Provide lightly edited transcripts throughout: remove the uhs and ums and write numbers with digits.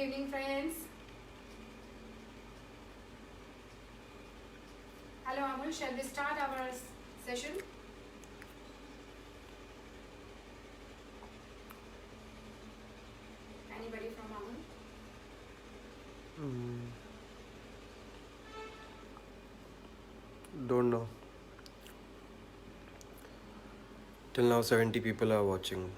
evening, friends. Hello, Amul. Shall we start our session? Anybody from Amul? Don't know. Till now, 70 people are watching.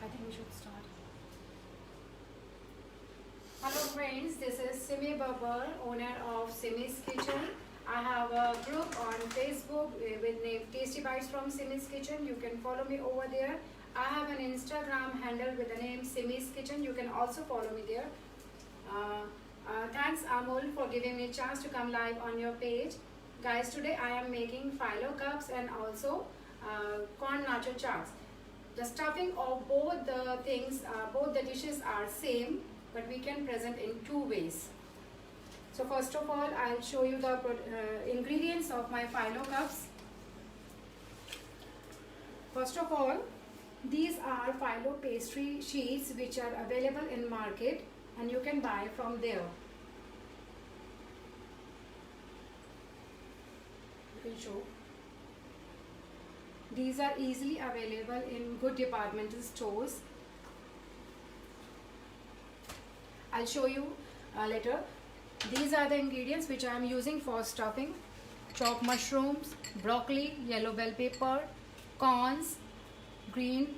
I think we should start. Hello, friends. This is Simi Babbar, owner of Simi's Kitchen. I have a group on Facebook with name Tasty Bites from Simi's Kitchen. You can follow me over there. I have an Instagram handle with the name Simi's Kitchen. You can also follow me there. Thanks Amol for giving me a chance to come live on your page. Guys, today I am making phyllo cups and also corn nacho chaats. The stuffing of both the things, both the dishes are same, but we can present in two ways. So first of all, I'll show you the ingredients of my phyllo cups. First of all, these are phyllo pastry sheets which are available in market and you can buy from there. You can show. These are easily available in good departmental stores. I'll show you later. These are the ingredients which I am using for stuffing. Chopped mushrooms, broccoli, yellow bell pepper, corns, green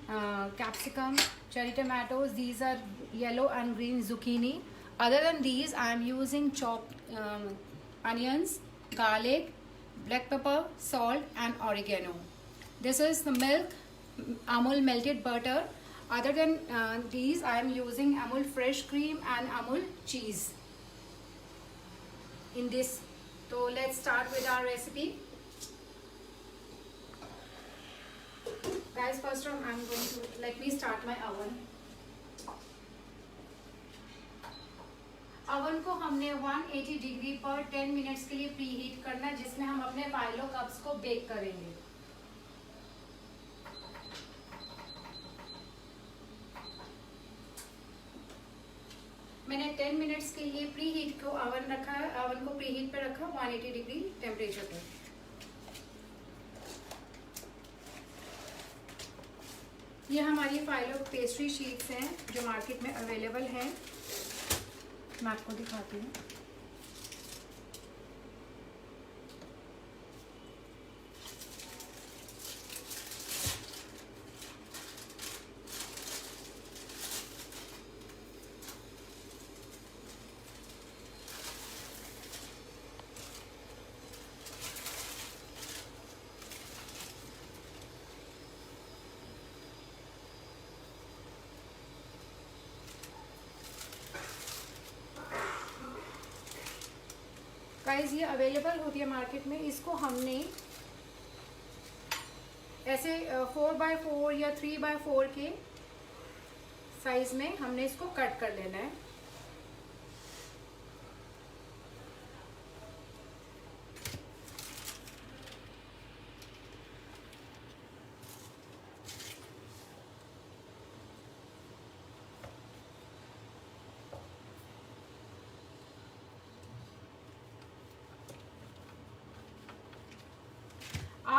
capsicum, cherry tomatoes. These are yellow and green zucchini. Other than these, I am using chopped onions, garlic, black pepper, salt and oregano. This is the milk, Amul melted butter. Other than these, I am using Amul fresh cream and Amul cheese in this. So let's start with our recipe. Guys, first I'm going to, let me start my oven. Oven को हमने 180 degree पर 10 minutes के लिए pre heat करना है, जिसमें हम अपने phyllo cups को बेक करेंगे. मैंने 10 मिनट्स के लिए प्री हीट को ओवन रखा है, ओवन को प्री हीट पे रखा 180 डिग्री टेम्परेचर पे. ये हमारी phyllo पेस्ट्री शीट्स हैं जो मार्केट में अवेलेबल हैं. मैं आपको दिखाती हूँ. गाइस, ये अवेलेबल होती है मार्केट में. इसको हमने ऐसे 4x4 या 3x4 के साइज में हमने इसको कट कर लेना है.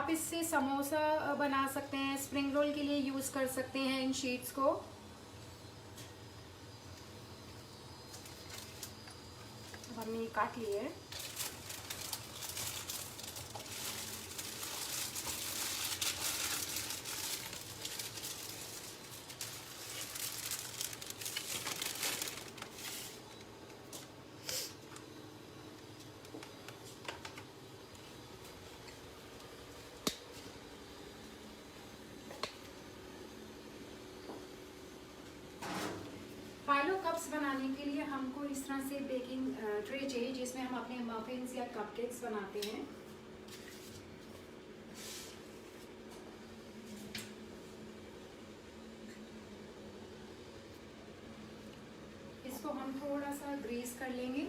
आप इससे समोसा बना सकते हैं, स्प्रिंग रोल के लिए यूज़ कर सकते हैं इन शीट्स को। अब हमने ये काट लिए है। फाइलो कप्स बनाने के लिए हमको इस तरह से बेकिंग ट्रे चाहिए जिसमें हम अपने मफिन्स या कपकेक्स बनाते हैं। इसको हम थोड़ा सा ग्रीस कर लेंगे।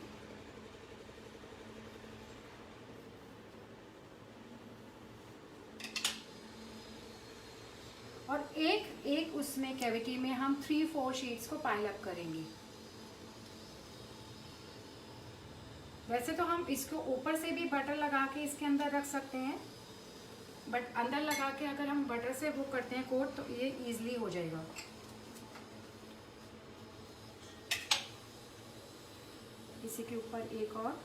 और एक एक उसमें कैविटी में हम 3-4 शीट्स को पाइल अप करेंगे। वैसे तो हम इसको ऊपर से भी बटर लगा के इसके अंदर रख सकते हैं, बट अंदर लगा के अगर हम बटर से वो करते हैं कोट तो ये इजीली हो जाएगा। इसी के ऊपर एक और।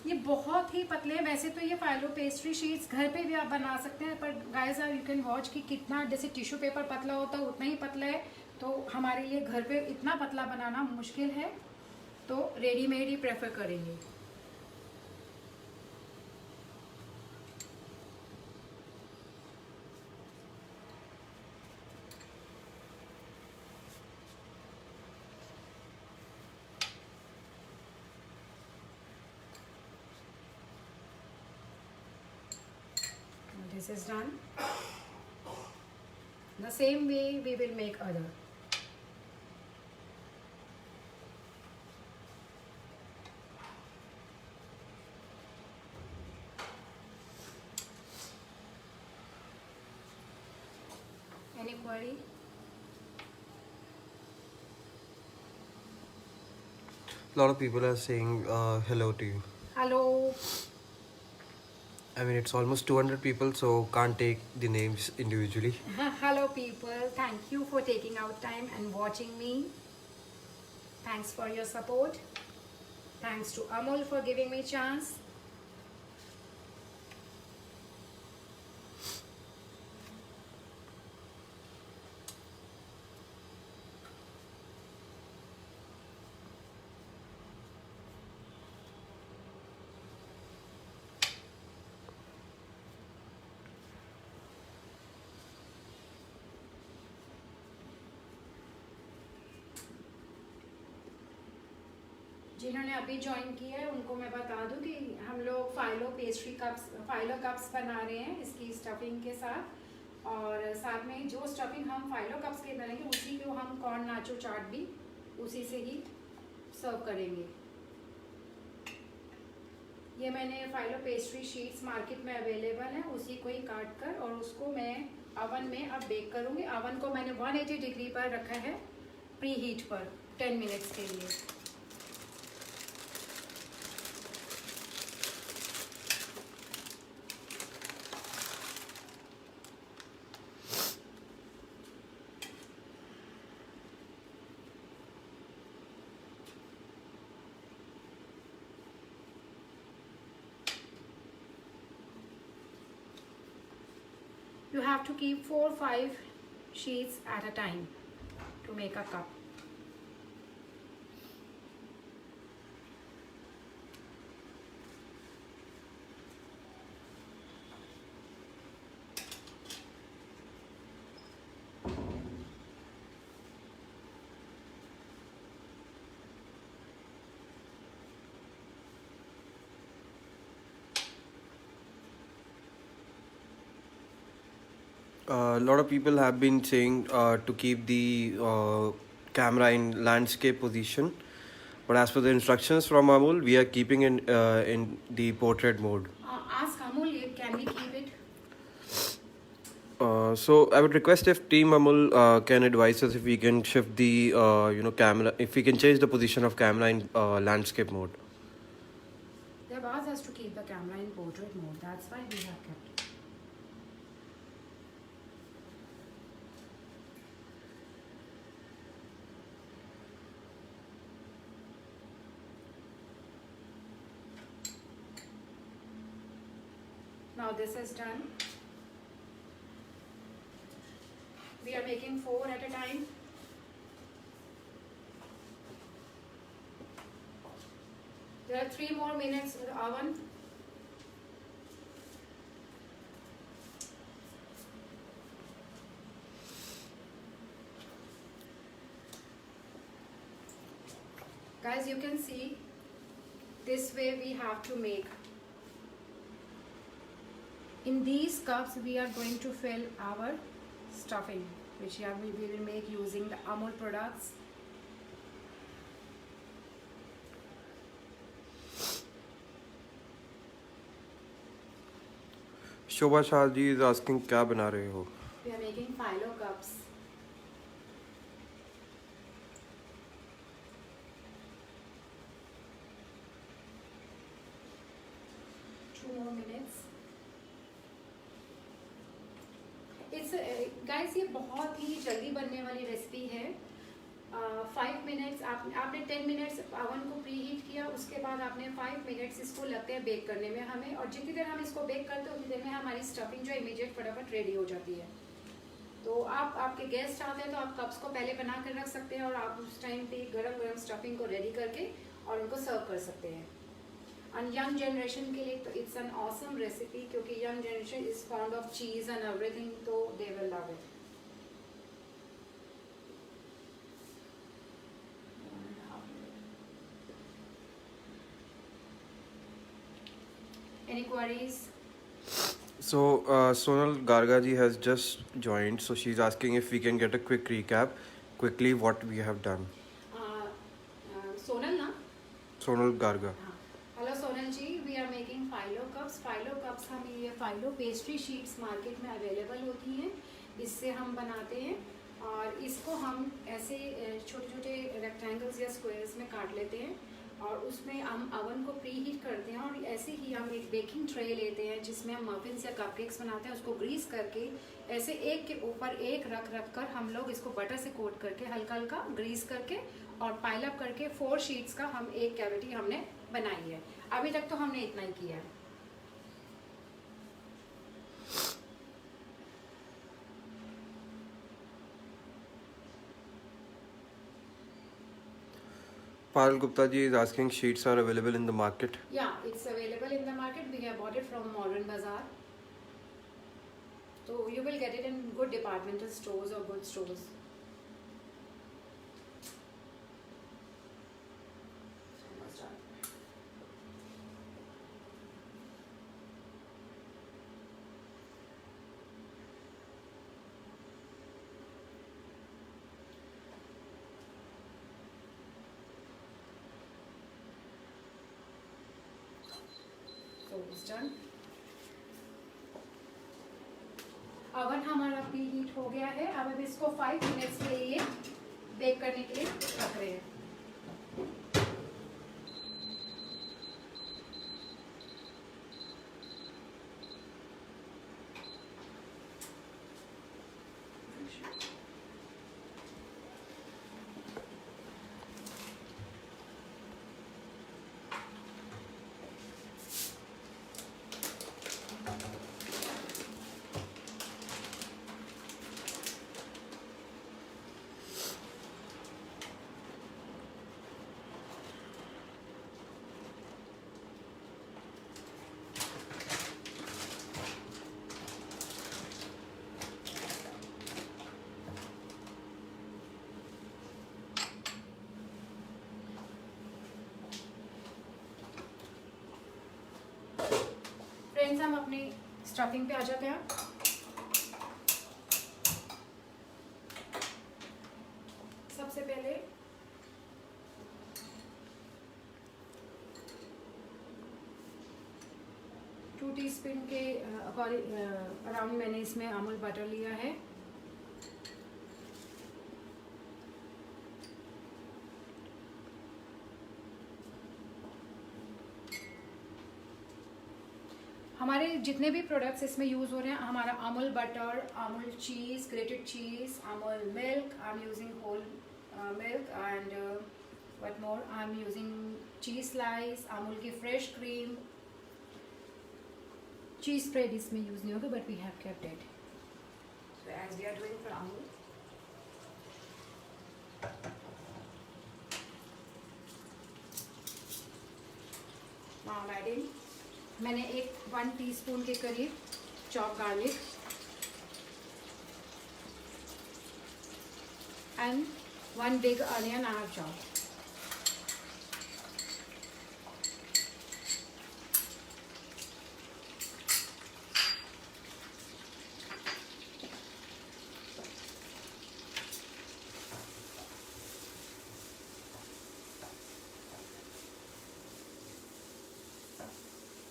ये बहुत ही पतले हैं। वैसे तो ये फाइलो पेस्ट्री शीट्स घर पे भी आप बना सकते हैं, पर गाइस यू कैन वॉच कि कितना, जैसे टिश्यू पेपर पतला होता है उतना ही पतला है, तो हमारे लिए घर पे इतना पतला बनाना मुश्किल है, तो रेडीमेड ही प्रेफर करेंगे। This is done. The same way we will make other. Any query? A lot of people are saying hello to you. Hello. I mean, it's almost 200 people, so can't take the names individually. Hello people, thank you for taking out time and watching me. Thanks for your support. Thanks to Amul for giving me chance. जिन्होंने अभी join किया है उनको मैं बता दूं कि हम लोग फाइलो पेस्ट्री कप्स, फाइलो कप्स बना रहे हैं इसकी स्टफिंग के साथ, और साथ में जो स्टफिंग हम फाइलो कप्स के बनाएंगे उसी को हम कॉर्न नाचो चाट भी उसी से ही सर्व करेंगे। ये मैंने फाइलो पेस्ट्री शीट्स मार्केट में अवेलेबल है, उसी को ही काट कर और उसको मैं अवन में अब बेक करूँगी। अवन को मैंने 180 डिग्री पर रखा है प्री हीट पर 10 मिनट्स के लिए। You have to keep 4-5 sheets at a time to make a cup. A lot of people have been saying to keep the camera in landscape position, but as per the instructions from Amul, we are keeping in the portrait mode. Ask Amul, can we keep it? So I would request if Team Amul can advise us if we can shift the camera, if we can change the position of camera in landscape mode. They have asked us to keep the camera in portrait mode. That's why we have kept. Now this is done. We are making 4 at a time. There are 3 more minutes in the oven. Guys, you can see this way we have to make. In these cups we are going to fill our stuffing, which we will make using the Amul products. Shobha Shah ji is asking क्या बना रहे हो? We are making phyllo cups. Two more minutes. It's guys, ये बहुत ही जल्दी बनने वाली recipe है. 5 मिनट्स आपने 10 मिनट्स ओवन को प्री हीट किया, उसके बाद आपने 5 मिनट्स इसको लगते हैं बेक करने में हमें, और जितनी देर हम इसको बेक करते हैं उतनी देर में हमारी स्टफिंग जो इमीडिएट फटाफट रेडी हो जाती है. तो आपके गेस्ट आते हैं तो आप कप्स को पहले बना कर रख सकते हैं और आप उस टाइम पे गरम गरम स्टफिंग को रेडी करके और उनको सर्व कर सकते हैं. एंड यंग जनरेशन के लिए तो इट्स एन ऑसम रेसिपी, क्योंकि young generation is fond of cheese and everything, तो they will love it. Any queries? So Sonal Garga ji has just joined, so she's asking if we can get a quick recap, quickly what we have done. Sonal na? Sonal Garga. Hello Sonal ji, we are making filo cups. Filo cups हम ये filo pastry sheets market में available होती हैं, इससे हम बनाते हैं और इसको हम ऐसे छोटे छोटे रेक्टेंगल्स या स्क्वायर्स में काट लेते हैं और उसमें हम अवन को प्री हीट करते हैं और ऐसे ही हम एक बेकिंग ट्रे लेते हैं जिसमें हम मफिन्स या कपकेक्स बनाते हैं. उसको ग्रीस करके ऐसे एक के ऊपर एक रख रख कर हम लोग इसको बटर से कोट करके हल्का हल्का ग्रीस करके और पाइल अप करके 4 शीट्स का हम एक कैविटी हमने बनाई है. अभी तक तो हमने इतना ही किया है. Payal Gupta ji is asking sheets are available in the market. Yeah, it's available in the market. We have bought it from Modern Bazaar. So you will get it in good departmental stores or good stores. So it's done. Oven हमारा pre heat हो गया है. अब हम इसको 5 minutes के लिए bake करने के लिए रख रहे हैं. फ्रेंड्स, हम अपनी स्टफिंग पे आ जाते हैं. सबसे पहले 2 टीस्पून के अराउंड मैंने इसमें अमूल बटर लिया है। हमारे जितने भी प्रोडक्ट्स इसमें यूज़ हो रहे हैं, हमारा Amul butter, Amul cheese, grated cheese, Amul milk, I am using whole milk and what more, I am using cheese slice, Amul की फ्रेश क्रीम। चीज़ स्प्रेड इसमें यूज़ नहीं होगा, but we have kept it so as we are doing for Amul. Now I am adding, मैंने 1 teaspoon के करीब chop garlic and 1 big onion I have chopped.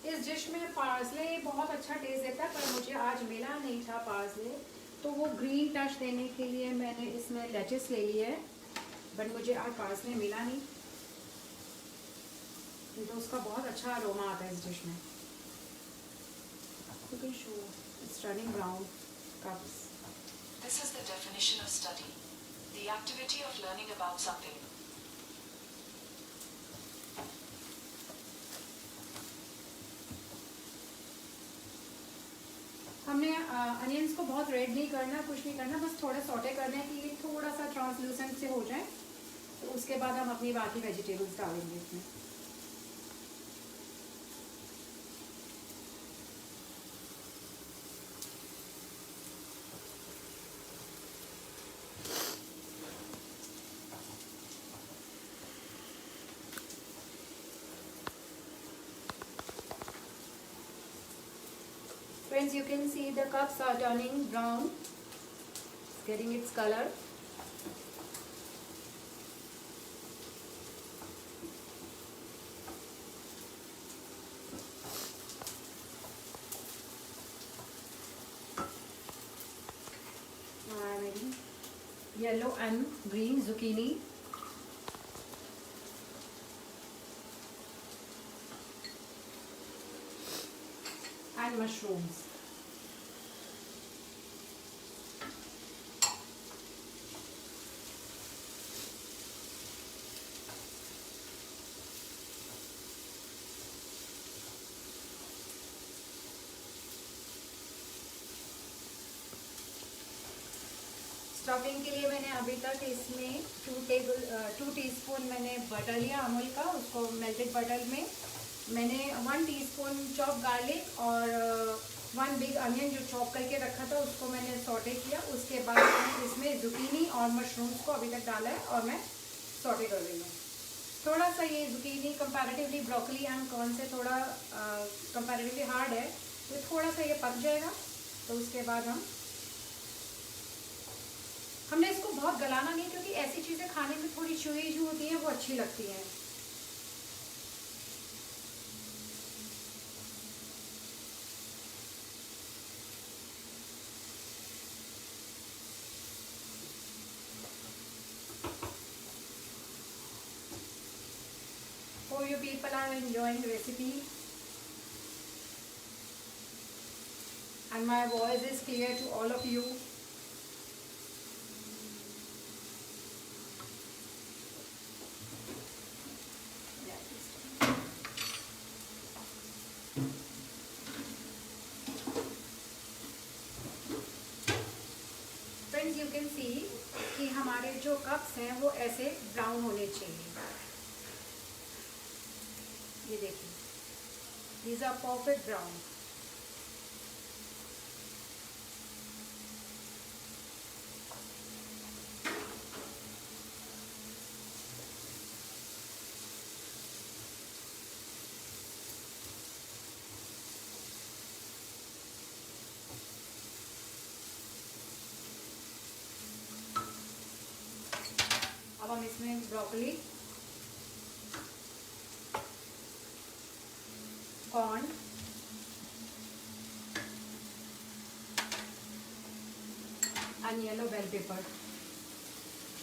इस dish में parsley बहुत अच्छा टेस्ट देता है, पर मुझे आज मिला नहीं था पार्सले, तो वो ग्रीन टच देने के लिए मैंने इसमें लेटिस ले ली है, बट मुझे आज पार्सले मिला नहीं, तो उसका बहुत अच्छा अरोमा आता है इस डिश में। You can show it's turning brown cups. This is the definition of study, the activity of learning about something. हमने अनियंस को बहुत रेड नहीं करना, कुछ नहीं करना, बस थोड़ा सॉटे करना है कि ये थोड़ा सा ट्रांसलूसेंट से हो जाए, तो उसके बाद हम अपनी बाकी वेजिटेबल्स डालेंगे इसमें। Friends, you can see the cups are turning brown, getting its color. Now I am adding yellow and green zucchini. And mushrooms. Stuffing के लिए मैंने अभी तक इसमें 2 टीस्पून मैंने बटर लिया अमूल का, उसको मेल्टेड बटर में मैंने 1 टीस्पून चॉप गार्लिक और 1 बिग अनियन जो चॉप करके रखा था उसको मैंने सॉटे किया। उसके बाद मैंने इसमें जुकीनी और मशरूम्स को अभी तक डाला है और मैं सॉटे कर रही हूँ। थोड़ा सा ये zucchini comparatively broccoli and corn से थोड़ा कंपैरेटिवली हार्ड है, तो थोड़ा सा ये पक जाएगा, तो उसके बाद हमने इसको बहुत गलाना नहीं, क्योंकि ऐसी चीज़ें खाने में थोड़ी चुई जो होती है वो अच्छी लगती हैं। Hope you people are enjoying the recipe and my voice is clear to all of you. Friends, you can see कि हमारे जो कप्स हैं वो ऐसे ब्राउन होने चाहिए। ये देखिए, these are perfect brown. अब हम इसमें broccoli, corn and yellow bell pepper.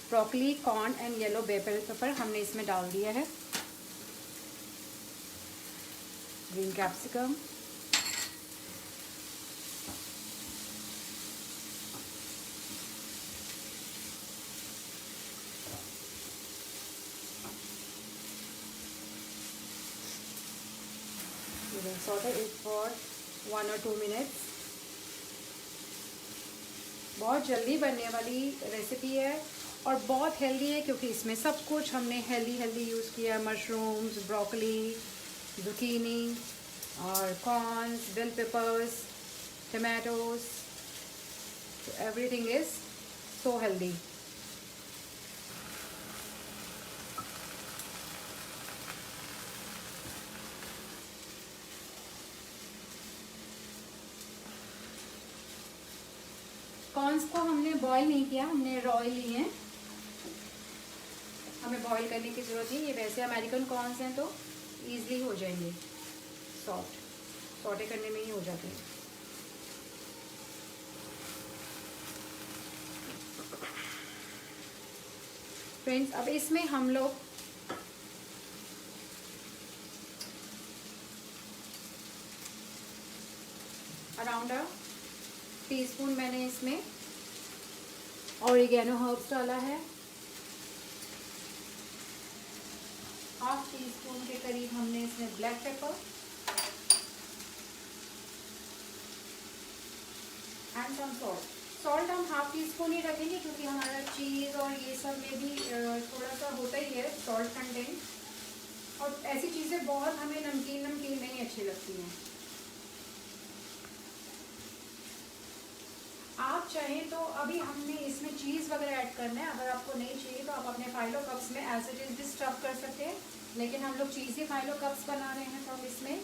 Broccoli, corn and yellow bell pepper हमने इसमें डाल दिया है। Green capsicum, saute it for 1 or 2 minutes। बहुत जल्दी बनने वाली रेसिपी है और बहुत हेल्दी है, क्योंकि इसमें सब कुछ हमने हेल्दी यूज़ किया है। मशरूम्स, ब्रोकली, जुकीनी और corns, bell peppers, tomatoes, everything is so healthy. Corns को हमने बॉईल नहीं किया, हमने रॉ लिए हैं। हमें बॉईल करने की ज़रूरत नहीं, ये वैसे अमेरिकन कॉर्न्स हैं तो ईज़िली हो जाएंगे, सॉटे करने में ही हो जाते हैं। फ्रेंड्स, अब इसमें हम लोग अराउंड टीस्पून मैंने इसमें ऑरिगेनो हर्ब्स डाला है। हाफ टी स्पून के करीब हमने इसमें black pepper and some salt हम हाफ टी स्पून ही रखेंगे, क्योंकि हमारा चीज़ और ये सब में भी थोड़ा सा होता ही है सॉल्ट कंटेंट, और ऐसी चीज़ें बहुत हमें नमकीन नहीं अच्छी लगती हैं। आप चाहें तो अभी हमने इसमें चीज़ वगैरह ऐड करना है, अगर आपको नहीं चाहिए तो आप अपने फाइलो कप्स में एज इट इज़ भी स्टफ कर सकते हैं, लेकिन हम लोग चीज़ी फाइलो कप्स बना रहे हैं तो हम इसमें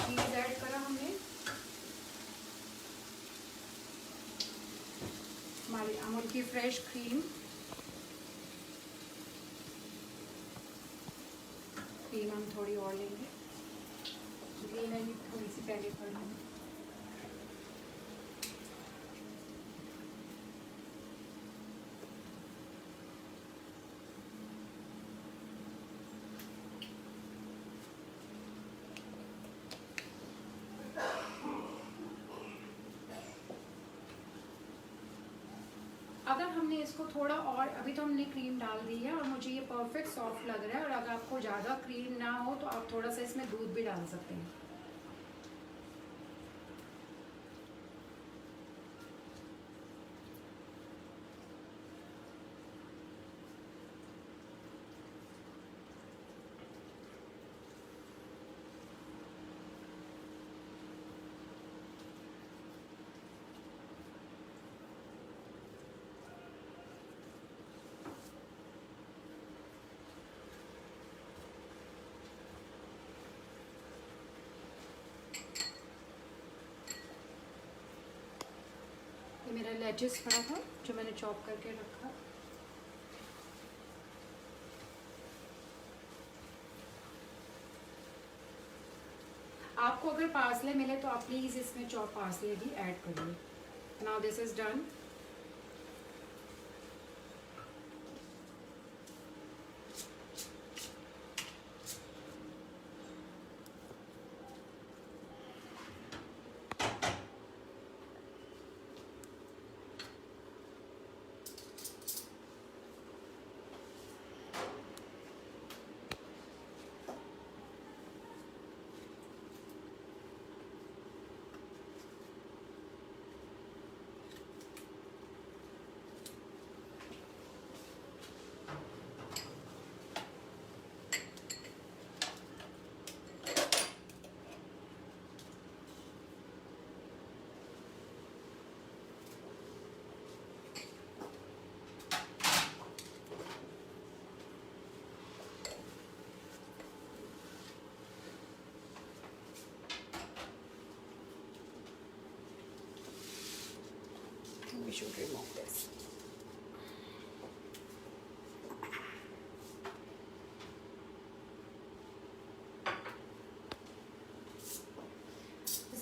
चीज़ ऐड करा हमने। हमारी अमूल की फ्रेश क्रीम हम थोड़ी और लेंगे, क्योंकि मैंने थोड़ी सी पहले कर ली। अगर हमने इसको थोड़ा और, अभी तो हमने क्रीम डाल दी है और मुझे ये परफेक्ट सॉफ्ट लग रहा है, और अगर आपको ज़्यादा क्रीम ना हो तो आप थोड़ा सा इसमें दूध भी डाल सकते हैं। ये मेरा लेट्यूस पड़ा था जो मैंने चॉप करके रखा। आपको अगर पार्सले मिले तो आप प्लीज़ इसमें चॉप पार्सले भी ऐड करिए। Now this is done. We should remove this.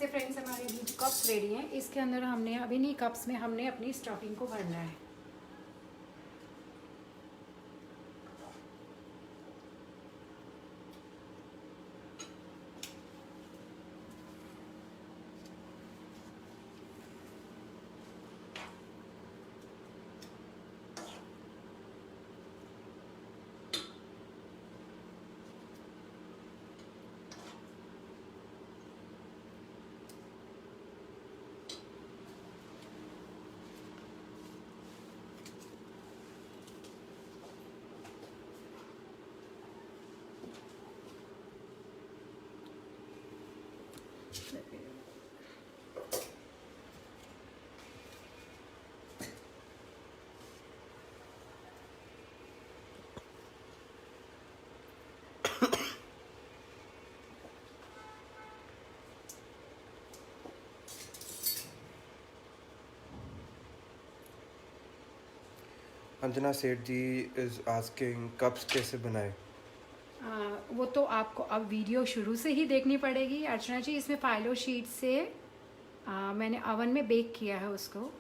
से फ्रेंड्स हमारे अभी कप्स रेडी हैं। इसके अंदर हमने अभी इन्हीं कप्स में हमने अपनी स्टफिंग को भरना है। अंजना सेठ जी इज आस्किंग कप्स कैसे बनाए। वो तो आपको अब वीडियो शुरू से ही देखनी पड़ेगी अर्चना जी। इसमें फाइलो शीट से मैंने ओवन में बेक किया है उसको।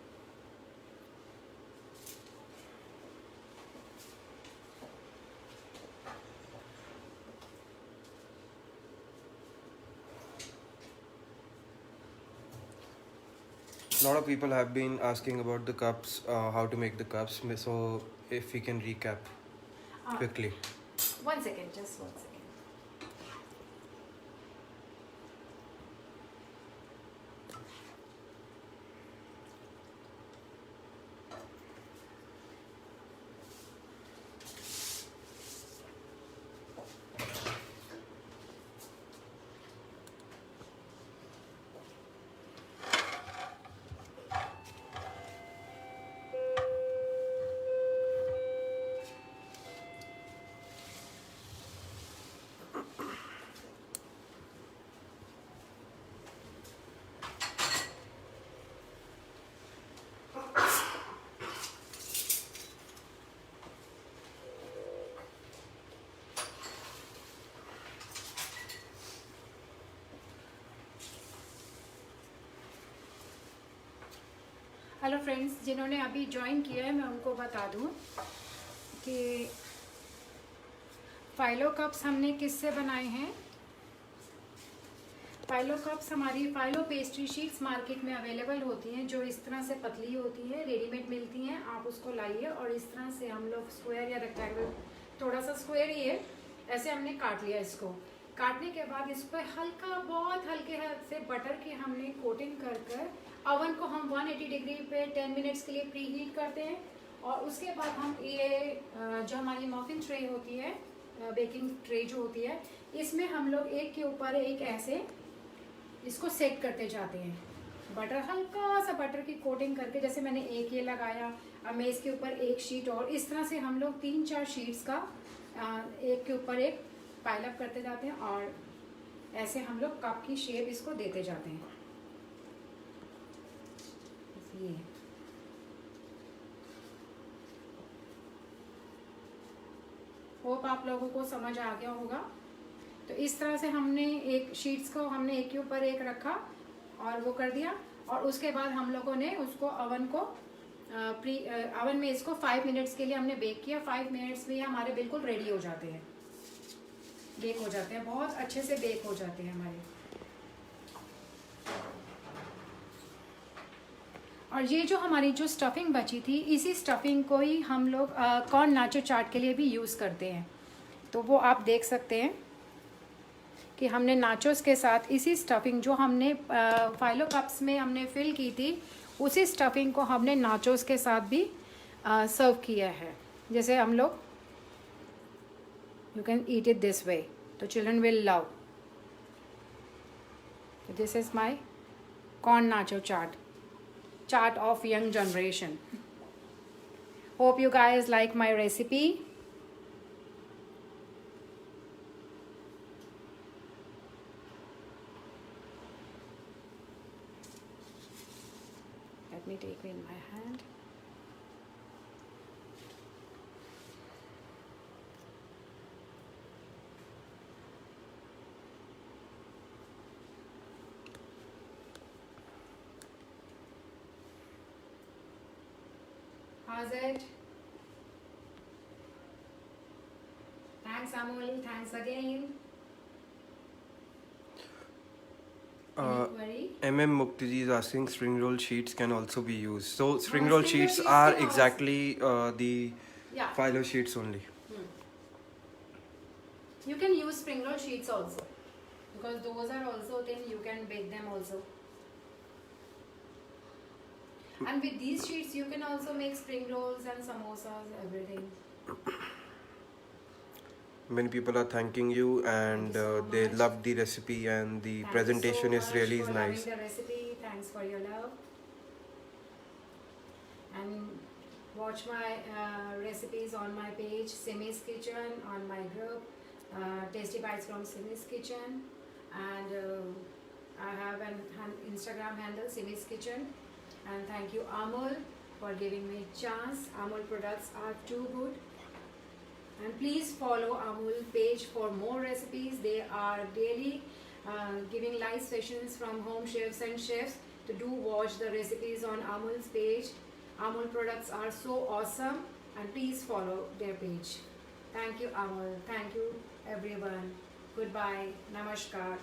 A lot of people have been asking about the cups, how to make the cups. So if we can recap quickly. 1 second, just 1 second. Hello friends, जिन्होंने अभी ज्वाइन किया है मैं उनको बता दूं कि फाइलो कप्स हमने किससे बनाए हैं। फाइलो कप्स हमारी फाइलो पेस्ट्री शीट्स मार्केट में अवेलेबल होती हैं, जो इस तरह से पतली होती हैं, रेडीमेड मिलती हैं। आप उसको लाइए और इस तरह से हम लोग स्क्वायर या रेक्टेंगल, थोड़ा सा स्क्वायर ही है, ऐसे हमने काट लिया। इसको काटने के बाद इस पर हल्का, बहुत हल्के हाथ से बटर की हमने कोटिंग कर कर ओवन को हम 180 डिग्री पे 10 मिनट्स के लिए प्री हीट करते हैं। और उसके बाद हम ये जो हमारी मफिन ट्रे होती है, बेकिंग ट्रे जो होती है, इसमें हम लोग एक के ऊपर एक ऐसे इसको सेट करते जाते हैं। बटर, हल्का सा बटर की कोटिंग करके, जैसे मैंने एक ये लगाया, अब मैं इसके ऊपर एक शीट, और इस तरह से हम लोग 3-4 शीट्स का एक के ऊपर एक पाइल अप करते जाते हैं और ऐसे हम लोग कप की शेप इसको देते जाते हैं। ये होप आप लोगों को समझ आ गया होगा। तो इस तरह से हमने एक शीट्स को हमने एक के ऊपर एक रखा और वो कर दिया, और उसके बाद हम लोगों ने उसको ओवन को ओवन में इसको 5 मिनट्स के लिए हमने बेक किया। 5 मिनट्स में हमारे बिल्कुल रेडी हो जाते हैं, बेक हो जाते हैं, बहुत अच्छे से बेक हो जाते हैं हमारे। और ये जो हमारी जो स्टफिंग बची थी, इसी स्टफिंग को ही हम लोग कॉर्न नाचो चाट के लिए भी यूज़ करते हैं। तो वो आप देख सकते हैं कि हमने नाचोस के साथ इसी स्टफिंग जो हमने फाइलो कप्स में हमने फिल की थी, उसी स्टफिंग को हमने नाचोस के साथ भी सर्व किया है। जैसे हम लोग, you can eat it this way, तो children will love. This is my corn nacho chaat of young generation. Hope you guys like my recipe. Let me take it in my hand. How's it? Thanks, Amul. Thanks again. Any query? Muktiji is asking spring roll sheets can also be used. So spring Spring roll roll sheets sheets are can also- exactly the Yeah. phyllo sheets only. You can use spring roll sheets also, because those are also thin. You can bake them also. And with these sheets, you can also make spring rolls and samosas, everything. Many people are thanking you and Thank you so they much. love the recipe and the Thank presentation you is so really much for nice. loving the recipe. Thanks for your love. And watch my recipes on my page, Simi's Kitchen, on my group, Tasty Bites from Simi's Kitchen, and I have an Instagram handle, Simi's Kitchen. And thank you, Amul, for giving me a chance. Amul products are too good. And please follow Amul page for more recipes. They are daily giving live sessions from home chefs and chefs. To do watch the recipes on Amul's page. Amul products are so awesome, and please follow their page. Thank you, Amul. Thank you, everyone. Goodbye. Namaskar.